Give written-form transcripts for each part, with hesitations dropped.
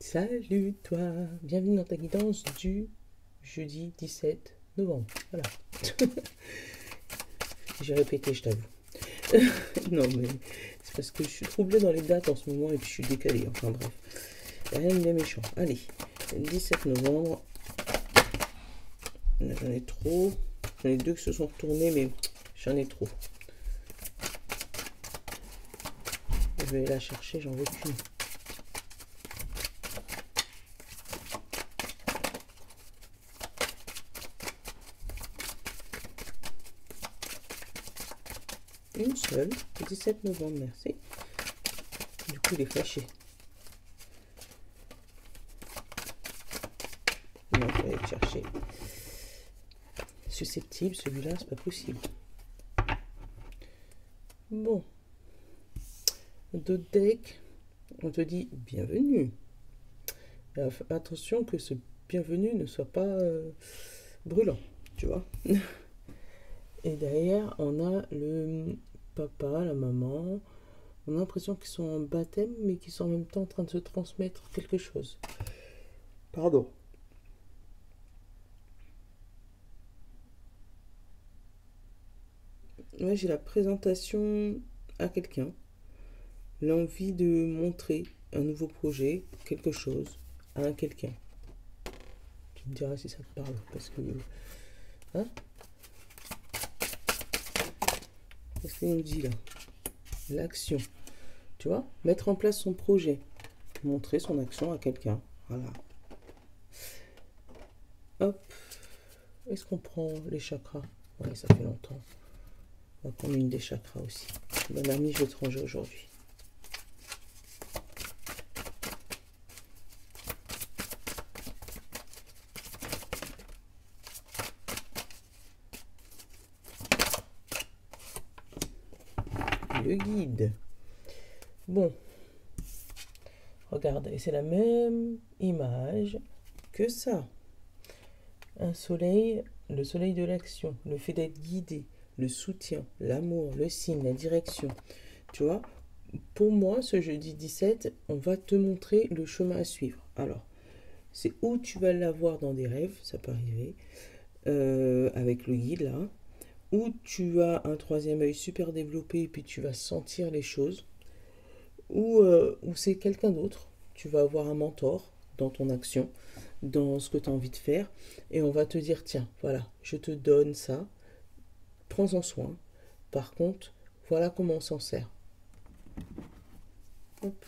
Salut toi, bienvenue dans ta guidance du jeudi 17 novembre. Voilà. J'ai répété, je t'avoue. Non mais c'est parce que je suis troublée dans les dates en ce moment et puis je suis décalée. Enfin bref, rien de bien méchant. Allez, 17 novembre. J'en ai trop. J'en ai deux qui se sont retournés mais j'en ai trop. Je vais la chercher, j'en veux qu'une. Une seule, 17 novembre, merci. Du coup, il est fâché. Non, je vais aller le chercher. Susceptible, celui-là, c'est pas possible. Bon. D'autres decks, on te dit bienvenue. Attention que ce bienvenue ne soit pas brûlant, tu vois. Et derrière, on a le papa, la maman. On a l'impression qu'ils sont en baptême, mais qu'ils sont en même temps en train de se transmettre quelque chose. Pardon. Ouais, j'ai la présentation à quelqu'un. L'envie de montrer un nouveau projet, quelque chose, à un quelqu'un. Tu me diras si ça te parle, parce que... Hein? Qu'est-ce qu'il nous dit là? L'action. Tu vois? Mettre en place son projet. Montrer son action à quelqu'un. Voilà. Hop. Est-ce qu'on prend les chakras? Ouais, ça fait longtemps. On va prendre une des chakras aussi. Bonne amie, je vais te ranger aujourd'hui. Le guide. Bon. Regarde, et c'est la même image que ça. Un soleil, le soleil de l'action, le fait d'être guidé, le soutien, l'amour, le signe, la direction. Tu vois, pour moi, ce jeudi 17, on va te montrer le chemin à suivre. Alors, c'est où tu vas l'avoir dans des rêves, ça peut arriver, avec le guide là, où tu as un troisième œil super développé et puis tu vas sentir les choses, ou c'est quelqu'un d'autre, tu vas avoir un mentor dans ton action, dans ce que tu as envie de faire, et on va te dire, tiens, voilà, je te donne ça, prends-en soin, par contre, voilà comment on s'en sert. Hop.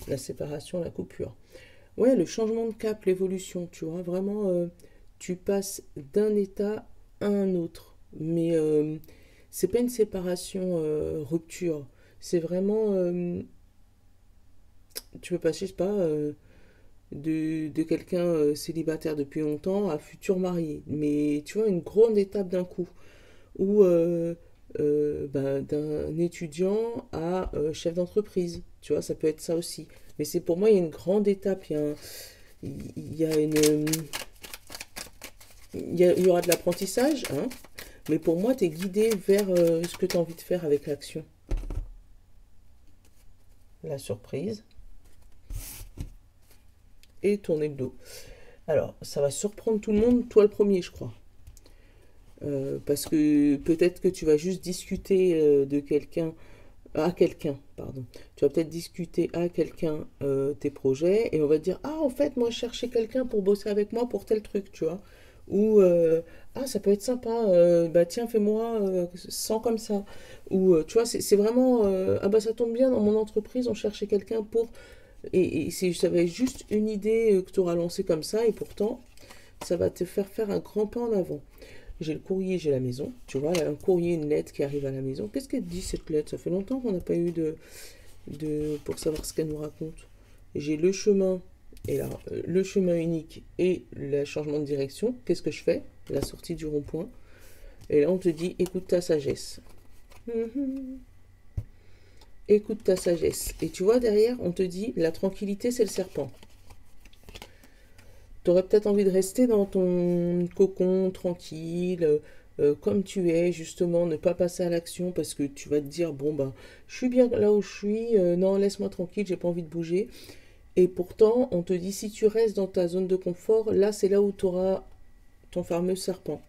La séparation, la coupure. Ouais, le changement de cap, l'évolution, tu vois, vraiment, tu passes d'un état à un autre. Mais c'est pas une séparation rupture. C'est vraiment, tu peux passer, je sais pas, de quelqu'un célibataire depuis longtemps à futur marié. Mais tu vois, une grande étape d'un coup. Ou d'un étudiant à chef d'entreprise. Tu vois, ça peut être ça aussi. Mais c'est pour moi, il y a une grande étape. Il y a une, il y aura de l'apprentissage, hein, mais pour moi, tu es guidé vers ce que tu as envie de faire avec l'action. La surprise. Et tourner le dos. Alors, ça va surprendre tout le monde, toi le premier, je crois. Parce que peut-être que tu vas juste discuter de quelqu'un à quelqu'un, pardon. Tu vas peut-être discuter à quelqu'un tes projets et on va te dire, ah en fait moi je cherchais quelqu'un pour bosser avec moi pour tel truc, tu vois. Ou ah ça peut être sympa, bah tiens fais-moi 100 comme ça. Ou tu vois c'est vraiment ah bah ça tombe bien dans mon entreprise on cherchait quelqu'un pour et ça va être juste une idée que tu auras lancée comme ça et pourtant ça va te faire faire un grand pas en avant. J'ai le courrier, j'ai la maison. Tu vois, là, un courrier, une lettre qui arrive à la maison. Qu'est-ce qu'elle dit cette lettre? Ça fait longtemps qu'on n'a pas eu pour savoir ce qu'elle nous raconte. J'ai le chemin, et là, le chemin unique et le changement de direction. Qu'est-ce que je fais? La sortie du rond-point. Et là, on te dit, écoute ta sagesse. Écoute ta sagesse. Et tu vois, derrière, on te dit, la tranquillité, c'est le serpent. tu aurais peut-être envie de rester dans ton cocon tranquille, comme tu es, justement, ne pas passer à l'action parce que tu vas te dire, bon, ben, je suis bien là où je suis, non, laisse-moi tranquille, j'ai pas envie de bouger. Et pourtant, on te dit, si tu restes dans ta zone de confort, là, c'est là où tu auras ton fameux serpent.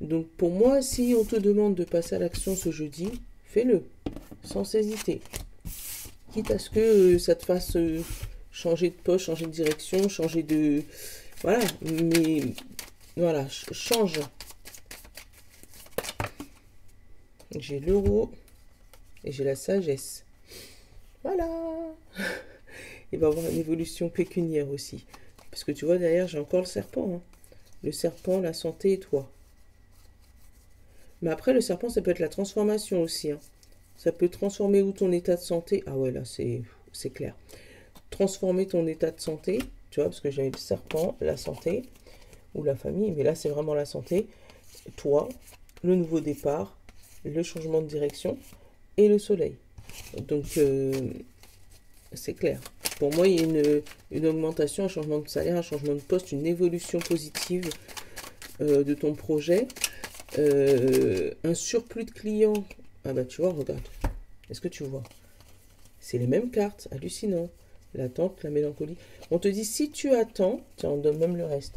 Donc, pour moi, si on te demande de passer à l'action ce jeudi, fais-le, sans hésiter. Quitte à ce que ça te fasse changer de poste, changer de direction, changer de... Voilà, mais voilà, change. J'ai l'euro et j'ai la sagesse. Voilà. Il va y avoir une évolution pécuniaire aussi. Parce que tu vois, derrière, j'ai encore le serpent. Hein. Le serpent, la santé et toi. Mais après, le serpent, ça peut être la transformation aussi. Hein. Ça peut transformer où ton état de santé. Ah ouais, là, c'est clair. Transformer ton état de santé. Tu vois, parce que j'avais le serpent, la santé, ou la famille. Mais là, c'est vraiment la santé. Toi, le nouveau départ, le changement de direction et le soleil. Donc, c'est clair. Pour moi, il y a une augmentation, un changement de salaire, un changement de poste, une évolution positive de ton projet. Un surplus de clients. Ah bah tu vois, regarde. Est-ce que tu vois? C'est les mêmes cartes, hallucinant. L'attente, la mélancolie. On te dit si tu attends, tiens, on donne même le reste.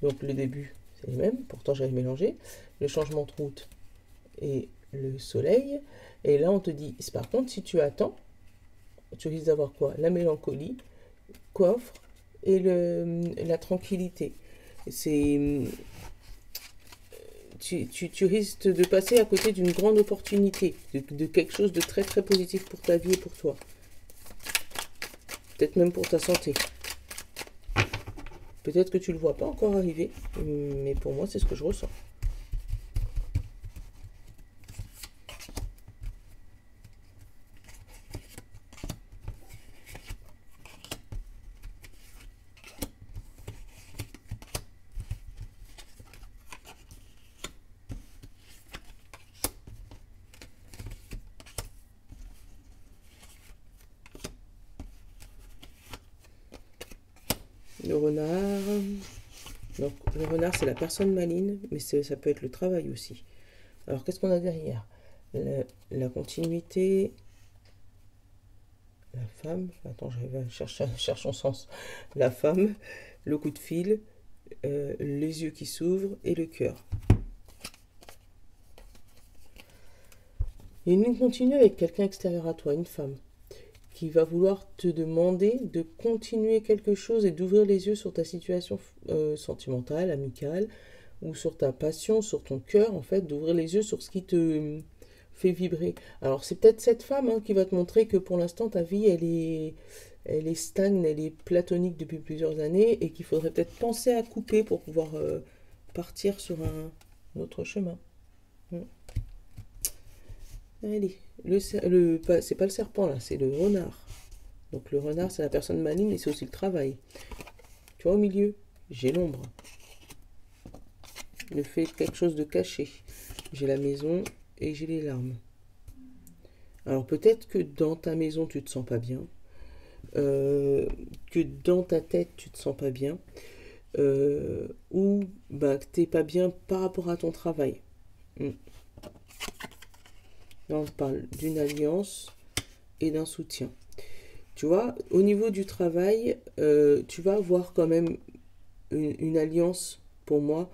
Donc le début, c'est les mêmes, pourtant j'avais mélangé. Le changement de route et le soleil. Et là, on te dit, par contre, si tu attends, tu risques d'avoir quoi? La mélancolie, coffre et la tranquillité. C'est... Tu risques de passer à côté d'une grande opportunité, de quelque chose de très très positif pour ta vie et pour toi. Peut-être même pour ta santé. Peut-être que tu ne le vois pas encore arriver, mais pour moi, c'est ce que je ressens. Le renard. Donc, le renard, c'est la personne maligne, mais ça peut être le travail aussi. Alors, qu'est-ce qu'on a derrière? La continuité. La femme. Attends, j'arrive à chercher son sens. La femme, le coup de fil, les yeux qui s'ouvrent et le cœur. Et une continue avec quelqu'un extérieur à toi, une femme, qui va vouloir te demander de continuer quelque chose et d'ouvrir les yeux sur ta situation sentimentale, amicale, ou sur ta passion, sur ton cœur, en fait, d'ouvrir les yeux sur ce qui te fait vibrer. Alors c'est peut-être cette femme qui va te montrer que pour l'instant ta vie, elle est stagne, elle est platonique depuis plusieurs années et qu'il faudrait peut-être penser à couper pour pouvoir partir sur un autre chemin. Mm. Allez, c'est pas le serpent là, c'est le renard. Donc le renard, c'est la personne maligne et c'est aussi le travail. Tu vois, au milieu, j'ai l'ombre. Le fait quelque chose de caché. J'ai la maison et j'ai les larmes. Alors peut-être que dans ta maison, tu te sens pas bien. Que dans ta tête, tu te sens pas bien. Ou bah, que t'es pas bien par rapport à ton travail. Là, on parle d'une alliance et d'un soutien. Tu vois, au niveau du travail, tu vas avoir quand même une alliance, pour moi.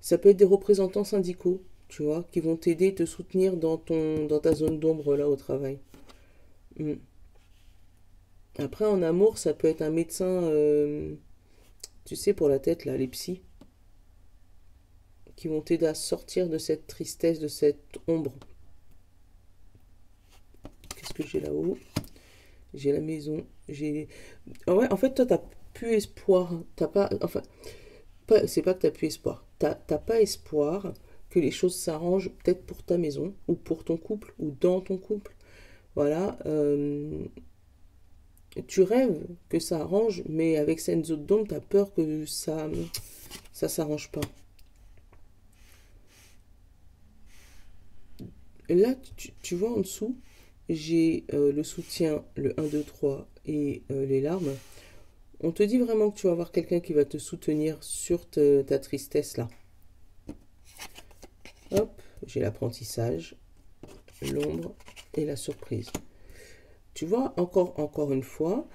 Ça peut être des représentants syndicaux, tu vois, qui vont t'aider, te soutenir dans ta zone d'ombre, là, au travail. Mm. Après, en amour, ça peut être un médecin, tu sais, pour la tête, là, les psys, qui vont t'aider à sortir de cette tristesse, de cette ombre. Qu'est-ce que j'ai là-haut? J'ai la maison, j'ai... Ah ouais, en fait, toi, t'as plus espoir. T'as pas... Enfin, c'est pas que t'as plus espoir. T'as pas espoir que les choses s'arrangent peut-être pour ta maison, ou pour ton couple, ou dans ton couple. Voilà. Tu rêves que ça arrange, mais avec cette zone d'ombre, t'as peur que ça s'arrange pas. Et là, tu vois en dessous, j'ai le soutien, le 1, 2, 3 et les larmes. On te dit vraiment que tu vas avoir quelqu'un qui va te soutenir sur ta tristesse là. Hop, j'ai l'apprentissage, l'ombre et la surprise. Tu vois, encore une fois,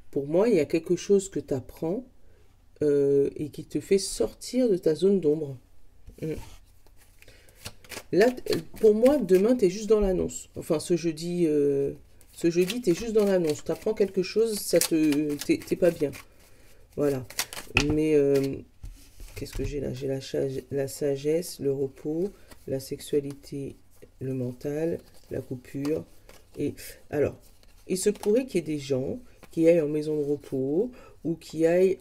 pour moi, il y a quelque chose que tu apprends et qui te fait sortir de ta zone d'ombre. Là, pour moi, demain, tu es juste dans l'annonce. Enfin, ce jeudi, tu es juste dans l'annonce. Tu apprends quelque chose, t'es pas bien. Voilà. Mais qu'est-ce que j'ai là? J'ai la sagesse, le repos, la sexualité, le mental, la coupure. Et alors, il se pourrait qu'il y ait des gens qui aillent en maison de repos ou qui aillent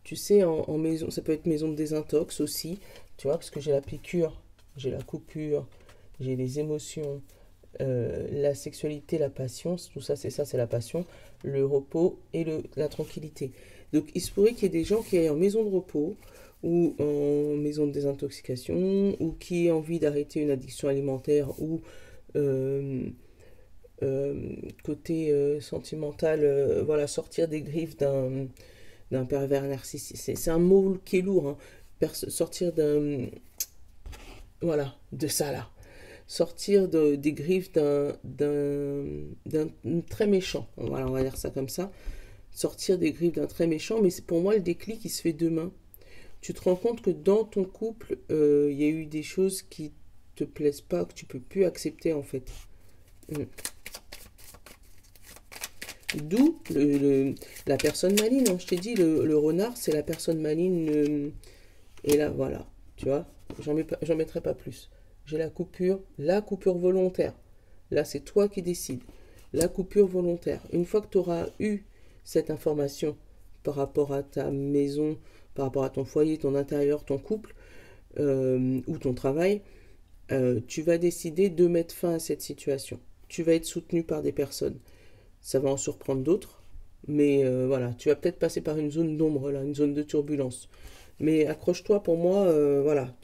tu sais, en maison, ça peut être maison de désintox aussi, tu vois, parce que j'ai la piqûre, j'ai la coupure, j'ai les émotions, la sexualité, la passion, tout ça, c'est la passion, le repos et la tranquillité. Donc, il se pourrait qu'il y ait des gens qui aillent en maison de repos ou en maison de désintoxication ou qui aient envie d'arrêter une addiction alimentaire ou côté sentimental, voilà, sortir des griffes d'un pervers narcissique. C'est un mot qui est lourd, hein. Sortir voilà, de ça là. Sortir des griffes d'un très méchant. Voilà, on va dire ça comme ça. Sortir des griffes d'un très méchant, mais pour moi, le déclic, il se fait demain. Tu te rends compte que dans ton couple, il y a eu des choses qui te plaisent pas, que tu peux plus accepter en fait. D'où la personne maligne. Hein. Je t'ai dit, le renard, c'est la personne maligne. Et là, voilà. Tu vois, j'en mettrai pas plus. J'ai la coupure volontaire. Là, c'est toi qui décides. La coupure volontaire. Une fois que tu auras eu cette information par rapport à ta maison, par rapport à ton foyer, ton intérieur, ton couple ou ton travail, tu vas décider de mettre fin à cette situation. Tu vas être soutenu par des personnes. Ça va en surprendre d'autres, mais voilà, tu vas peut-être passer par une zone d'ombre, là, une zone de turbulence. Mais accroche-toi, pour moi, voilà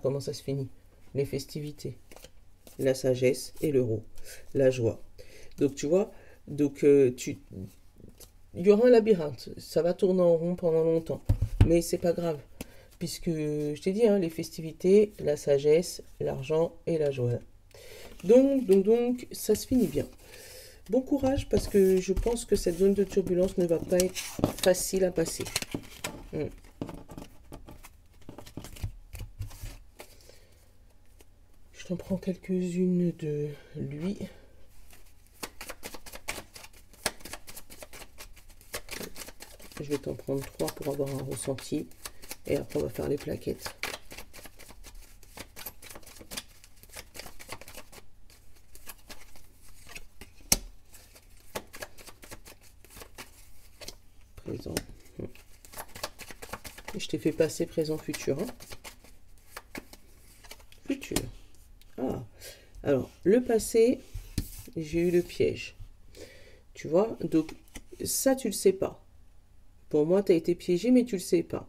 comment ça se finit. Les festivités, la sagesse et l'euro, la joie. Donc tu vois, il y aura un labyrinthe, ça va tourner en rond pendant longtemps, mais c'est pas grave, puisque je t'ai dit, hein, les festivités, la sagesse, l'argent et la joie. Donc, ça se finit bien. Bon courage parce que je pense que cette zone de turbulence ne va pas être facile à passer. Je t'en prends quelques-unes de lui. Je vais t'en prendre 3 pour avoir un ressenti. Et après, on va faire les plaquettes. Présent. Je t'ai fait passer présent futur. Hein. Futur. Ah. Alors, le passé, j'ai eu le piège. Tu vois, donc ça, tu le sais pas. Pour moi, tu as été piégé, mais tu le sais pas.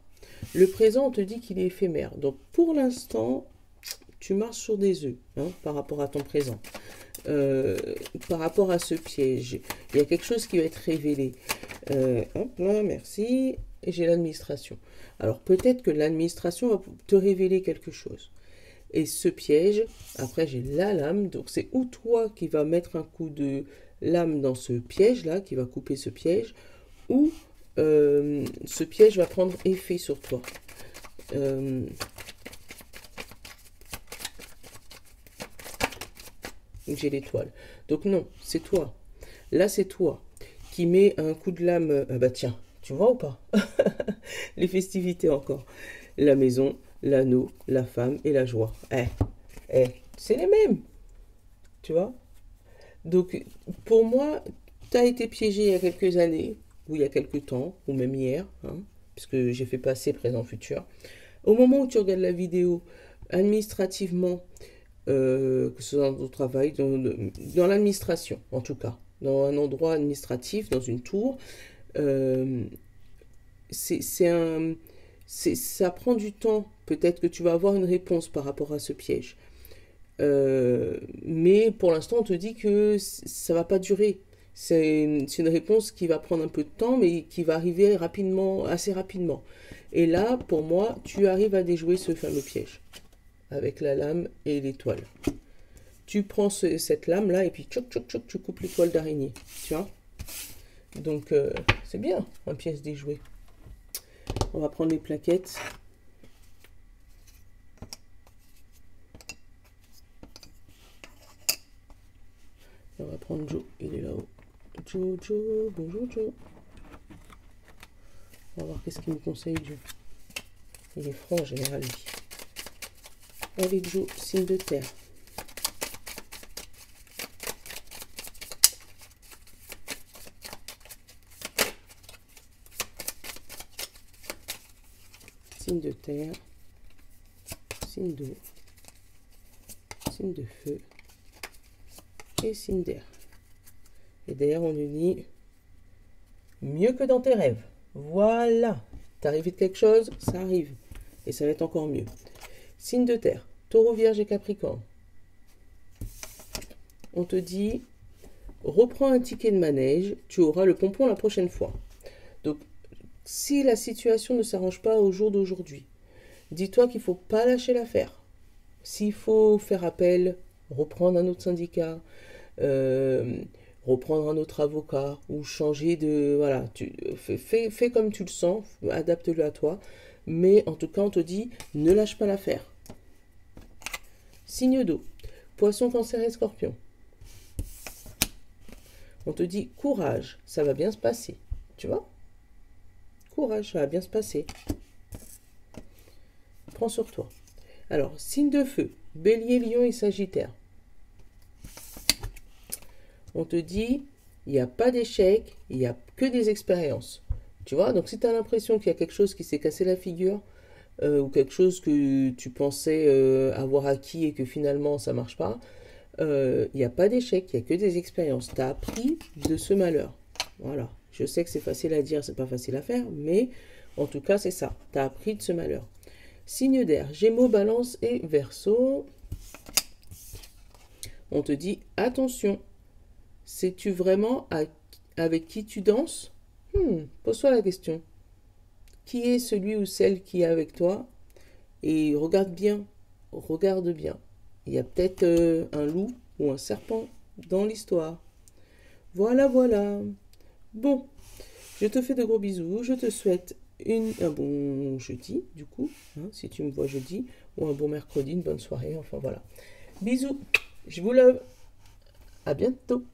Le présent, on te dit qu'il est éphémère. Donc, pour l'instant, tu marches sur des œufs hein, par rapport à ton présent. Par rapport à ce piège, il y a quelque chose qui va être révélé. Hop là, merci. Et j'ai l'administration. Alors, peut-être que l'administration va te révéler quelque chose. Et ce piège, après j'ai la lame, donc c'est ou toi qui va mettre un coup de lame dans ce piège-là, qui va couper ce piège, ou ce piège va prendre effet sur toi. J'ai l'étoile. Donc non, c'est toi. Là, c'est toi qui mets un coup de lame. Bah tiens, tu vois ou pas? Les festivités encore. La maison, l'anneau, la femme et la joie. C'est les mêmes. Tu vois? Donc, pour moi, tu as été piégé il y a quelques années, ou il y a quelques temps, ou même hier, hein, puisque j'ai fait passer présent-futur. Au moment où tu regardes la vidéo, administrativement, que ce soit dans ton travail, dans l'administration, en tout cas, dans un endroit administratif, dans une tour, ça prend du temps. Peut-être que tu vas avoir une réponse par rapport à ce piège. Mais pour l'instant, on te dit que ça va pas durer. C'est une réponse qui va prendre un peu de temps, mais qui va arriver rapidement, assez rapidement. Et là, pour moi, tu arrives à déjouer ce fameux piège avec la lame et l'étoile. Tu prends cette lame-là et puis tchoc, tchoc, tchoc, tu coupes l'étoile d'araignée. Tu vois? Donc, c'est bien, un pièce déjouée. On va prendre les plaquettes. On va prendre Joe, il est là-haut. Joe, bonjour Joe. On va voir qu'est-ce qu'il me conseille, Joe. Il est franc en général, lui. Allez, Joe, signe de terre. Signe de terre. Signe d'eau. Signe de feu. Et signe d'air. Et d'air, on unit mieux que dans tes rêves. Voilà. T'as rêvé de quelque chose, ça arrive. Et ça va être encore mieux. Signe de terre. Taureau, Vierge et Capricorne. On te dit, reprends un ticket de manège, tu auras le pompon la prochaine fois. Donc, si la situation ne s'arrange pas au jour d'aujourd'hui, dis-toi qu'il ne faut pas lâcher l'affaire. S'il faut faire appel, reprendre un autre syndicat, reprendre un autre avocat ou changer de... Voilà, fais comme tu le sens, adapte-le à toi. Mais en tout cas, on te dit, ne lâche pas l'affaire. Signe d'eau, Poisson, Cancer et Scorpion. On te dit, courage, ça va bien se passer. Tu vois? Courage, ça va bien se passer. Prends sur toi. Alors, signe de feu, Bélier, Lion et Sagittaire. On te dit, il n'y a pas d'échec, il n'y a que des expériences. Tu vois? Donc, si tu as l'impression qu'il y a quelque chose qui s'est cassé la figure, ou quelque chose que tu pensais avoir acquis et que finalement ça ne marche pas, il n'y a pas d'échec, il n'y a que des expériences. Tu as appris de ce malheur. Voilà. Je sais que c'est facile à dire, c'est pas facile à faire, mais en tout cas, c'est ça. Tu as appris de ce malheur. Signe d'air, Gémeaux, Balance et Verseau. On te dit, attention, sais-tu vraiment avec qui tu danses? Pose-toi la question. Qui est celui ou celle qui est avec toi? Et regarde bien. Il y a peut-être un loup ou un serpent dans l'histoire. Voilà, voilà. Bon, je te fais de gros bisous. Je te souhaite un bon jeudi, du coup, hein, si tu me vois jeudi, ou un bon mercredi, une bonne soirée, enfin voilà. Bisous, je vous love. À bientôt.